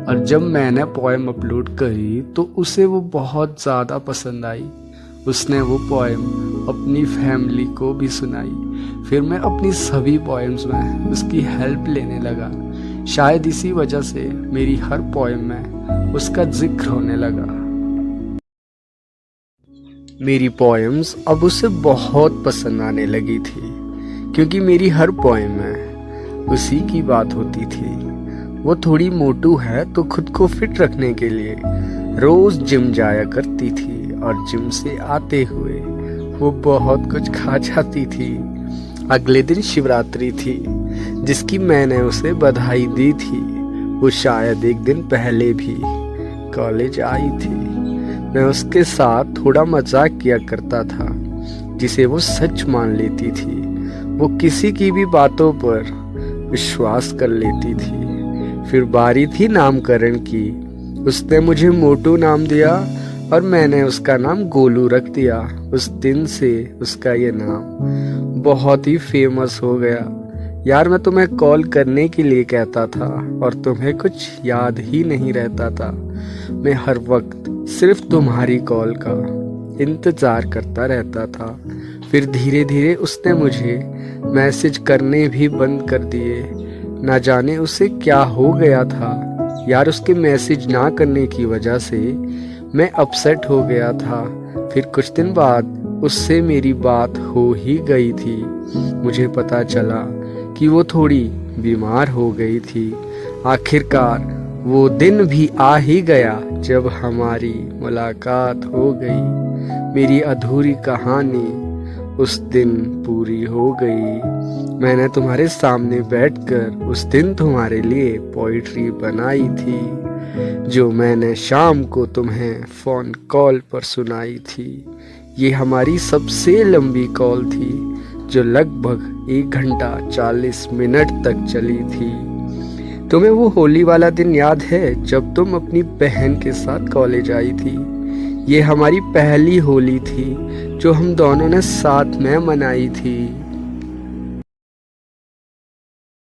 और जब मैंने पोएम अपलोड करी तो उसे वो बहुत ज़्यादा पसंद आई। उसने वो पोएम अपनी फैमिली को भी सुनाई। फिर मैं अपनी सभी पोएम्स में उसकी हेल्प लेने लगा। शायद इसी वजह से मेरी हर पोएम में उसका जिक्र होने लगा। मेरी पोएम्स अब उसे बहुत पसंद आने लगी थी, क्योंकि मेरी हर पोएम में उसी की बात होती थी। वो थोड़ी मोटू है तो खुद को फिट रखने के लिए रोज जिम जाया करती थी, और जिम से आते हुए वो बहुत कुछ खा जाती थी। अगले दिन शिवरात्रि थी, जिसकी मैंने उसे बधाई दी थी। वो शायद एक दिन पहले भी कॉलेज आई थी। मैं उसके साथ थोड़ा मजाक किया करता था, जिसे वो सच मान लेती थी। वो किसी की भी बातों पर विश्वास कर लेती थी। फिर बारी थी नामकरण की। उसने मुझे मोटू नाम दिया और मैंने उसका नाम गोलू रख दिया। उस दिन से उसका ये नाम बहुत ही फेमस हो गया। यार, मैं तुम्हें कॉल करने के लिए कहता था और तुम्हें कुछ याद ही नहीं रहता था। मैं हर वक्त सिर्फ तुम्हारी कॉल का इंतजार करता रहता था। फिर धीरे धीरे उसने मुझे मैसेज करने भी बंद कर दिए। ना जाने उसे क्या हो गया था। यार, उसके मैसेज ना करने की वजह से मैं अपसेट हो गया था। फिर कुछ दिन बाद उससे मेरी बात हो ही गई थी। मुझे पता चला कि वो थोड़ी बीमार हो गई थी। आखिरकार वो दिन भी आ ही गया जब हमारी मुलाकात हो गई। मेरी अधूरी कहानी उस दिन पूरी हो गई। मैंने तुम्हारे सामने बैठकर उस दिन तुम्हारे लिए पोइट्री बनाई थी, जो मैंने शाम को तुम्हें फोन कॉल पर सुनाई थी। ये हमारी सबसे लंबी कॉल थी, जो लगभग 1 घंटा 40 मिनट तक चली थी। तुम्हें वो होली वाला दिन याद है जब तुम अपनी बहन के साथ कॉलेज आई थी? ये हमारी पहली होली थी जो हम दोनों ने साथ में मनाई थी।